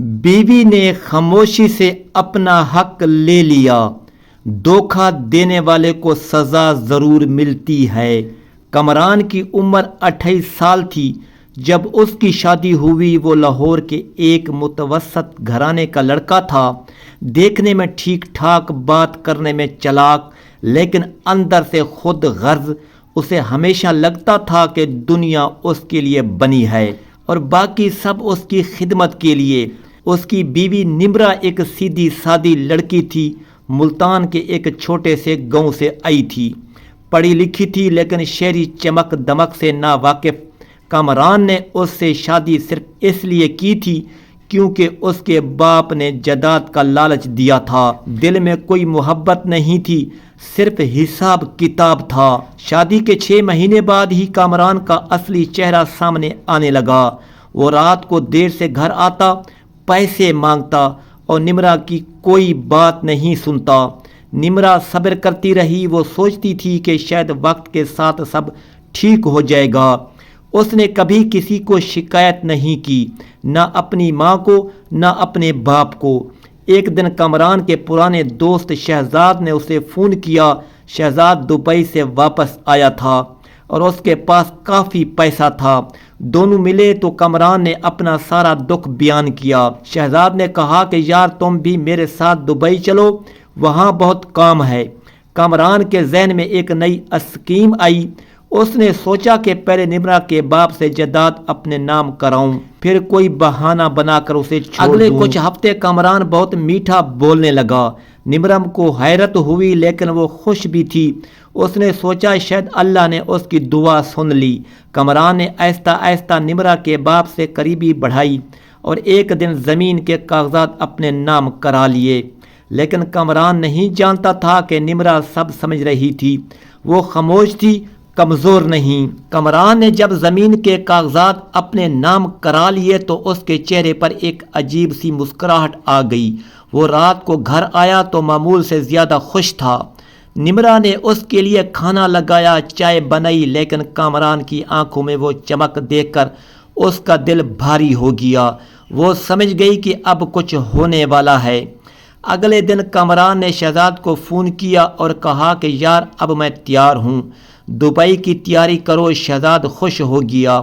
بیوی نے خاموشی سے اپنا حق لے لیا۔ دھوکہ دینے والے کو سزا ضرور ملتی ہے۔ کامران کی عمر 28 سال تھی جب اس کی شادی ہوئی۔ وہ لاہور کے ایک متوسط گھرانے کا لڑکا تھا، دیکھنے میں ٹھیک ٹھاک، بات کرنے میں چالاک، لیکن اندر سے خود غرض۔ اسے ہمیشہ لگتا تھا کہ دنیا اس کے لیے بنی ہے اور باقی سب اس کی خدمت کے لیے۔ اس کی بیوی نمرا ایک سیدھی سادی لڑکی تھی، ملتان کے ایک چھوٹے سے گاؤں سے آئی تھی۔ پڑھی لکھی تھی لیکن شہری چمک دمک سے نا واقف۔ کامران نے اس سے شادی صرف اس لیے کی تھی کیونکہ اس کے باپ نے جائیداد کا لالچ دیا تھا۔ دل میں کوئی محبت نہیں تھی، صرف حساب کتاب تھا۔ شادی کے 6 مہینے بعد ہی کامران کا اصلی چہرہ سامنے آنے لگا۔ وہ رات کو دیر سے گھر آتا، پیسے مانگتا اور نمرا کی کوئی بات نہیں سنتا۔ نمرا صبر کرتی رہی۔ وہ سوچتی تھی کہ شاید وقت کے ساتھ سب ٹھیک ہو جائے گا۔ اس نے کبھی کسی کو شکایت نہیں کی، نہ اپنی ماں کو نہ اپنے باپ کو۔ ایک دن کامران کے پرانے دوست شہزاد نے اسے فون کیا۔ شہزاد دبئی سے واپس آیا تھا اور اس کے پاس کافی پیسہ تھا۔ دونوں ملے تو کامران نے اپنا سارا دکھ بیان کیا۔ شہزاد نے کہا کہ یار تم بھی میرے ساتھ دبئی چلو، وہاں بہت کام ہے۔ کامران کے ذہن میں ایک نئی اسکیم آئی۔ اس نے سوچا کہ پہلے نمرا کے باپ سے جائیداد اپنے نام کراؤں، پھر کوئی بہانہ بنا کر اسے چھوڑ دوں۔ اگلے کچھ ہفتے کامران بہت میٹھا بولنے لگا۔ نمرا کو حیرت ہوئی لیکن وہ خوش بھی تھی۔ اس نے سوچا شاید اللہ نے اس کی دعا سن لی۔ کامران نے آہستہ آہستہ نمرا کے باپ سے قریبی بڑھائی اور ایک دن زمین کے کاغذات اپنے نام کرا لیے۔ لیکن کامران نہیں جانتا تھا کہ نمرا سب سمجھ رہی تھی۔ وہ خاموش تھی، کمزور نہیں۔ کامران نے جب زمین کے کاغذات اپنے نام کرا لیے تو اس کے چہرے پر ایک عجیب سی مسکراہٹ آ گئی۔ وہ رات کو گھر آیا تو معمول سے زیادہ خوش تھا۔ نمرا نے اس کے لیے کھانا لگایا، چائے بنائی، لیکن کامران کی آنکھوں میں وہ چمک دیکھ کر اس کا دل بھاری ہو گیا۔ وہ سمجھ گئی کہ اب کچھ ہونے والا ہے۔ اگلے دن کامران نے شہزاد کو فون کیا اور کہا کہ یار اب میں تیار ہوں، دبئی کی تیاری کرو۔ شہزاد خوش ہو گیا۔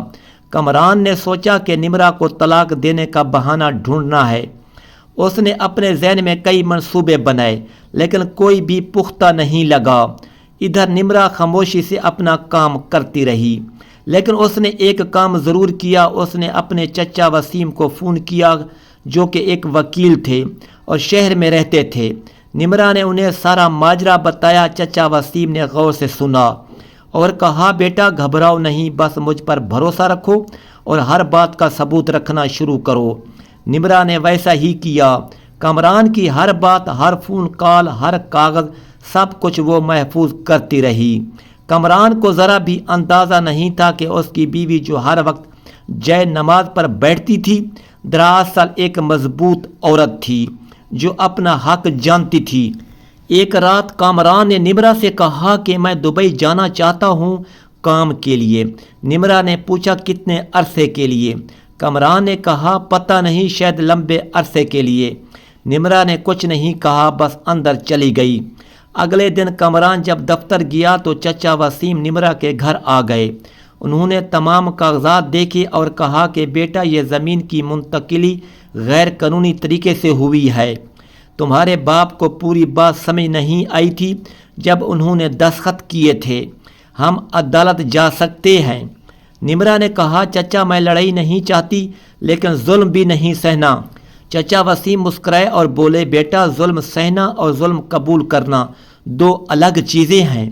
کامران نے سوچا کہ نمرا کو طلاق دینے کا بہانہ ڈھونڈنا ہے۔ اس نے اپنے ذہن میں کئی منصوبے بنائے لیکن کوئی بھی پختہ نہیں لگا۔ ادھر نمرا خاموشی سے اپنا کام کرتی رہی، لیکن اس نے ایک کام ضرور کیا۔ اس نے اپنے چچا وسیم کو فون کیا جو کہ ایک وکیل تھے اور شہر میں رہتے تھے۔ نمرا نے انہیں سارا ماجرا بتایا۔ چچا وسیم نے غور سے سنا اور کہا بیٹا گھبراؤ نہیں، بس مجھ پر بھروسہ رکھو اور ہر بات کا ثبوت رکھنا شروع کرو۔ نمرا نے ویسا ہی کیا۔ کامران کی ہر بات، ہر فون کال، ہر کاغذ، سب کچھ وہ محفوظ کرتی رہی۔ کامران کو ذرا بھی اندازہ نہیں تھا کہ اس کی بیوی جو ہر وقت جائے نماز پر بیٹھتی تھی، دراصل ایک مضبوط عورت تھی جو اپنا حق جانتی تھی۔ ایک رات کامران نے نمرا سے کہا کہ میں دبئی جانا چاہتا ہوں کام کے لیے۔ نمرا نے پوچھا کتنے عرصے کے لیے؟ کامران نے کہا پتہ نہیں، شاید لمبے عرصے کے لیے۔ نمرا نے کچھ نہیں کہا، بس اندر چلی گئی۔ اگلے دن کامران جب دفتر گیا تو چچا وسیم نمرا کے گھر آ گئے۔ انہوں نے تمام کاغذات دیکھے اور کہا کہ بیٹا یہ زمین کی منتقلی غیر قانونی طریقے سے ہوئی ہے۔ تمہارے باپ کو پوری بات سمجھ نہیں آئی تھی جب انہوں نے دستخط کیے تھے۔ ہم عدالت جا سکتے ہیں۔ نمرا نے کہا چچا میں لڑائی نہیں چاہتی لیکن ظلم بھی نہیں سہنا۔ چچا وسیم مسکرائے اور بولے بیٹا ظلم سہنا اور ظلم قبول کرنا دو الگ چیزیں ہیں۔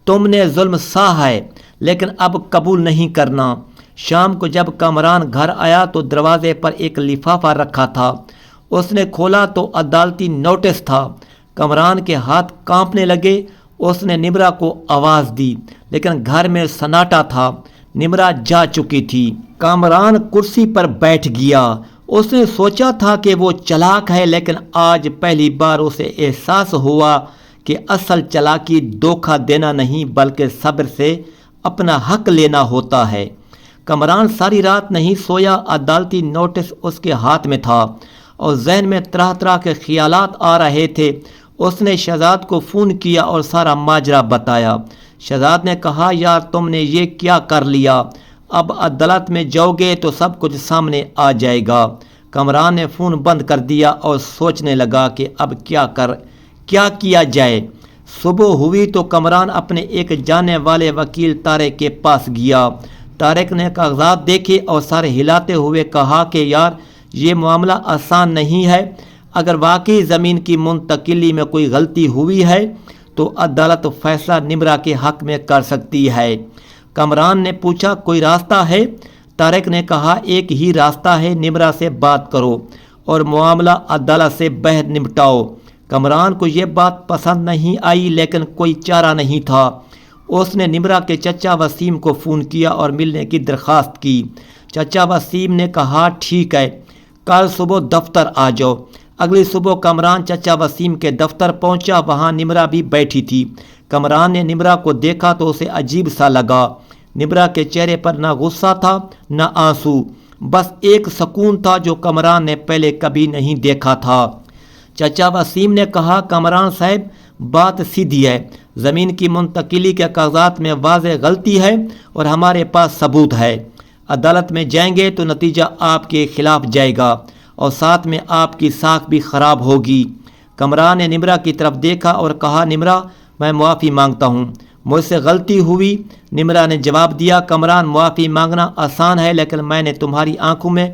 تم نے ظلم سہا ہے لیکن اب قبول نہیں کرنا۔ شام کو جب کامران گھر آیا تو دروازے پر ایک لفافہ رکھا تھا۔ اس نے کھولا تو عدالتی نوٹس تھا۔ کامران کے ہاتھ کانپنے لگے۔ اس نے نمرا کو آواز دی لیکن گھر میں سناٹا تھا۔ نمرا جا چکی تھی۔ کامران کرسی پر بیٹھ گیا۔ اس نے سوچا تھا کہ وہ چالاک ہے لیکن آج پہلی بار اسے احساس ہوا کہ اصل چالاکی دھوکہ دینا نہیں بلکہ صبر سے اپنا حق لینا ہوتا ہے۔ کامران ساری رات نہیں سویا۔ عدالتی نوٹس اس کے ہاتھ میں تھا اور ذہن میں طرح طرح کے خیالات آ رہے تھے۔ اس نے شہزاد کو فون کیا اور سارا ماجرا بتایا۔ شہزاد نے کہا یار تم نے یہ کیا کر لیا، اب عدالت میں جاؤ گے تو سب کچھ سامنے آ جائے گا۔ کامران نے فون بند کر دیا اور سوچنے لگا کہ اب کیا کیا جائے۔ صبح ہوئی تو کامران اپنے ایک جانے والے وکیل طارق کے پاس گیا۔ طارق نے کاغذات دیکھے اور سارے ہلاتے ہوئے کہا کہ یار یہ معاملہ آسان نہیں ہے، اگر واقعی زمین کی منتقلی میں کوئی غلطی ہوئی ہے تو عدالت فیصلہ نمرا کے حق میں کر سکتی ہے۔ کامران نے پوچھا کوئی راستہ ہے؟ طارق نے کہا ایک ہی راستہ ہے، نمرا سے بات کرو اور معاملہ عدالت سے باہر نمٹاؤ۔ کامران کو یہ بات پسند نہیں آئی لیکن کوئی چارہ نہیں تھا۔ اس نے نمرا کے چچا وسیم کو فون کیا اور ملنے کی درخواست کی۔ چچا وسیم نے کہا ٹھیک ہے، کل صبح دفتر آ جاؤ۔ اگلی صبح کامران چچا وسیم کے دفتر پہنچا، وہاں نمرا بھی بیٹھی تھی۔ کامران نے نمرا کو دیکھا تو اسے عجیب سا لگا۔ نمرا کے چہرے پر نہ غصہ تھا نہ آنسو، بس ایک سکون تھا جو کامران نے پہلے کبھی نہیں دیکھا تھا۔ چچا وسیم نے کہا کامران صاحب بات سیدھی ہے، زمین کی منتقلی کے کاغذات میں واضح غلطی ہے اور ہمارے پاس ثبوت ہے۔ عدالت میں جائیں گے تو نتیجہ آپ کے خلاف جائے گا اور ساتھ میں آپ کی ساکھ بھی خراب ہوگی۔ کامران نے نمرا کی طرف دیکھا اور کہا نمرا میں معافی مانگتا ہوں، مجھ سے غلطی ہوئی۔ نمرا نے جواب دیا کامران معافی مانگنا آسان ہے لیکن میں نے تمہاری آنکھوں میں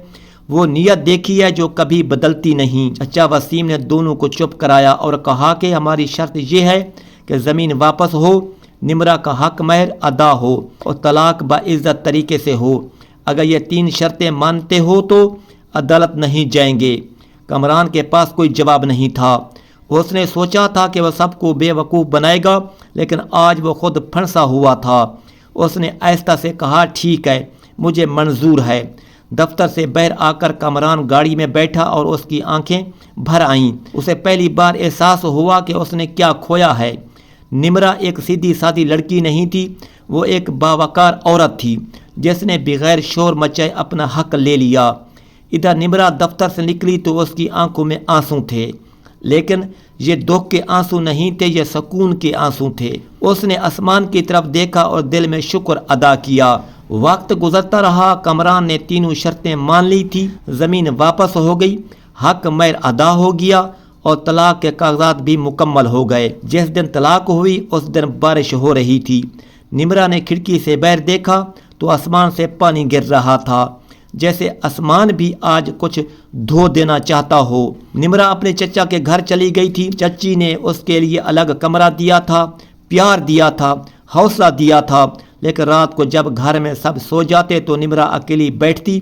وہ نیت دیکھی ہے جو کبھی بدلتی نہیں۔ چچا وسیم نے دونوں کو چپ کرایا اور کہا کہ ہماری شرط یہ ہے کہ زمین واپس ہو، نمرا کا حق مہر ادا ہو اور طلاق باعزت طریقے سے ہو۔ اگر یہ تین شرطیں مانتے ہو تو عدالت نہیں جائیں گے۔ کامران کے پاس کوئی جواب نہیں تھا۔ اس نے سوچا تھا کہ وہ سب کو بے وقوف بنائے گا لیکن آج وہ خود پھنسا ہوا تھا۔ اس نے آہستہ سے کہا ٹھیک ہے، مجھے منظور ہے۔ دفتر سے باہر آ کر کامران گاڑی میں بیٹھا اور اس کی آنکھیں بھر آئیں۔ اسے پہلی بار احساس ہوا کہ اس نے کیا کھویا ہے۔ نمرا ایک سیدھی سادی لڑکی نہیں تھی، وہ ایک باوقار عورت تھی جس نے بغیر شور مچائے اپنا حق لے لیا۔ ادھر نمرا دفتر سے نکلی تو اس کی آنکھوں میں آنسو تھے، لیکن یہ دکھ کے آنسو نہیں تھے، یہ سکون کے آنسو تھے۔ اس نے آسمان کی طرف دیکھا اور دل میں شکر ادا کیا۔ وقت گزرتا رہا، کامران نے تینوں شرطیں مان لی تھی، زمین واپس ہو گئی، حق مہر ادا ہو گیا اور طلاق کے کاغذات بھی مکمل ہو گئے۔ جس دن طلاق ہوئی اس دن بارش ہو رہی تھی۔ نمرا نے کھڑکی سے باہر دیکھا تو آسمان سے پانی گر رہا تھا، جیسے آسمان بھی آج کچھ دھو دینا چاہتا ہو۔ نمرا اپنے چچا کے گھر چلی گئی تھی۔ چچی نے اس کے لیے الگ کمرہ دیا تھا، پیار دیا تھا، حوصلہ دیا تھا، لیکن رات کو جب گھر میں سب سو جاتے تو نمرا اکیلی بیٹھتی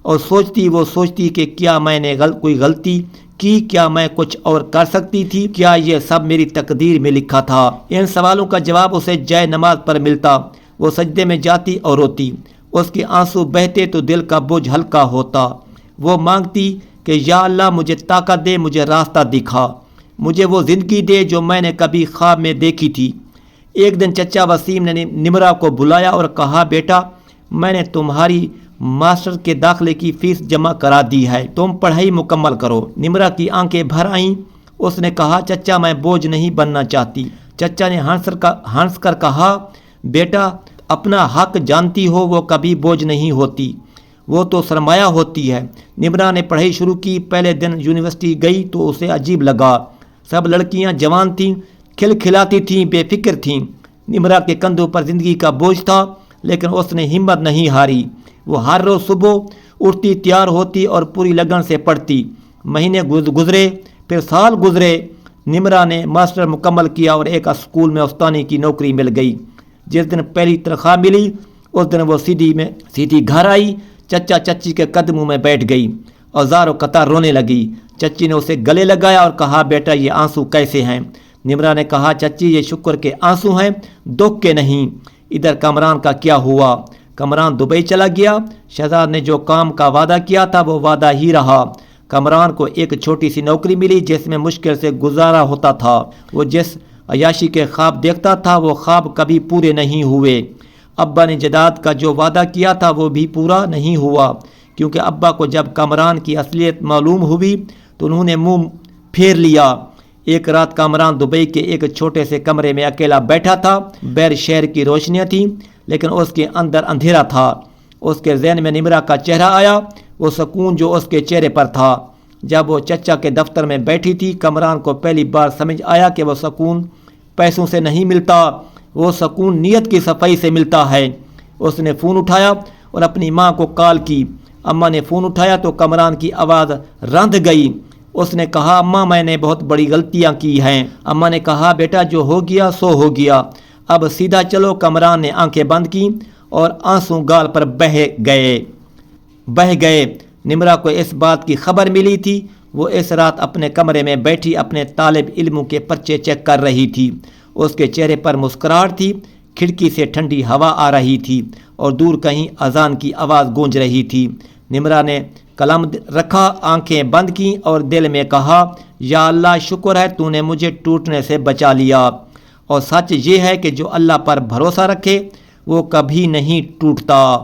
اور سوچتی کہ کیا میں نے کوئی غلطی کی، کیا میں کچھ اور کر سکتی تھی، کیا یہ سب میری تقدیر میں لکھا تھا۔ ان سوالوں کا جواب اسے جائے نماز پر ملتا۔ وہ سجدے میں جاتی اور روتی، اس کے آنسو بہتے تو دل کا بوجھ ہلکا ہوتا۔ وہ مانگتی کہ یا اللہ مجھے طاقت دے، مجھے راستہ دکھا، مجھے وہ زندگی دے جو میں نے کبھی خواب میں دیکھی تھی۔ ایک دن چچا وسیم نے نمرا کو بلایا اور کہا بیٹا میں نے تمہاری ماسٹر کے داخلے کی فیس جمع کرا دی ہے، تم پڑھائی مکمل کرو۔ نمرا کی آنکھیں بھر آئیں۔ اس نے کہا چچا میں بوجھ نہیں بننا چاہتی۔ چچا نے ہنس کر کہا بیٹا اپنا حق جانتی ہو، وہ کبھی بوجھ نہیں ہوتی، وہ تو سرمایہ ہوتی ہے۔ نمرا نے پڑھائی شروع کی۔ پہلے دن یونیورسٹی گئی تو اسے عجیب لگا، سب لڑکیاں جوان تھیں، کھلکھلاتی تھیں، بے فکر تھیں۔ نمرا کے کندھوں پر زندگی کا بوجھ تھا لیکن اس نے ہمت نہیں ہاری۔ وہ ہر روز صبح اٹھتی، تیار ہوتی اور پوری لگن سے پڑھتی۔ مہینے گزرے، پھر سال گزرے۔ نمرا نے ماسٹر مکمل کیا اور ایک اسکول میں استانی کی نوکری مل گئی۔ جس دن پہلی تنخواہ ملی اس دن وہ سیدھی گھر آئی، چچا چچی کے قدموں میں بیٹھ گئی اور زار و قطار رونے لگی۔ چچی نے اسے گلے لگایا اور کہا بیٹا یہ آنسو کیسے ہیں؟ نمرا نے کہا چچی یہ شکر کے آنسو ہیں، دکھ کے نہیں۔ ادھر کامران کا کیا ہوا؟ کامران دبئی چلا گیا۔ شہزاد نے جو کام کا وعدہ کیا تھا وہ وعدہ ہی رہا۔ کامران کو ایک چھوٹی سی نوکری ملی جس میں مشکل سے گزارا ہوتا تھا۔ وہ جس عیاشی کے خواب دیکھتا تھا وہ خواب کبھی پورے نہیں ہوئے۔ ابا نے جائیداد کا جو وعدہ کیا تھا وہ بھی پورا نہیں ہوا، کیونکہ ابا کو جب کامران کی اصلیت معلوم ہوئی تو انہوں نے منہ پھیر لیا۔ ایک رات کامران دبئی کے ایک چھوٹے سے کمرے میں اکیلا بیٹھا تھا۔ بیر شہر کی روشنیاں تھیں لیکن اس کے اندر اندھیرا تھا۔ اس کے ذہن میں نمرہ کا چہرہ آیا، وہ سکون جو اس کے چہرے پر تھا۔ جب وہ چچا کے دفتر میں بیٹھی تھی، کامران کو پہلی بار سمجھ آیا کہ وہ سکون پیسوں سے نہیں ملتا، وہ سکون نیت کی صفائی سے ملتا ہے۔ اس نے فون اٹھایا اور اپنی ماں کو کال کی۔ اماں نے فون اٹھایا تو کامران کی آواز رند گئی۔ اس نے کہا، اماں میں نے بہت بڑی غلطیاں کی ہیں۔ اماں نے کہا، بیٹا جو ہو گیا سو ہو گیا، اب سیدھا چلو۔ کامران نے آنکھیں بند کی اور آنسو گال پر بہہ گئے۔ نمرہ کو اس بات کی خبر ملی تھی۔ وہ اس رات اپنے کمرے میں بیٹھی اپنے طالب علموں کے پرچے چیک کر رہی تھی۔ اس کے چہرے پر مسکراہٹ تھی، کھڑکی سے ٹھنڈی ہوا آ رہی تھی اور دور کہیں اذان کی آواز گونج رہی تھی۔ نمرہ نے قلم رکھا، آنکھیں بند کیں اور دل میں کہا، یا اللہ شکر ہے تو نے مجھے ٹوٹنے سے بچا لیا۔ اور سچ یہ ہے کہ جو اللہ پر بھروسہ رکھے وہ کبھی نہیں ٹوٹتا۔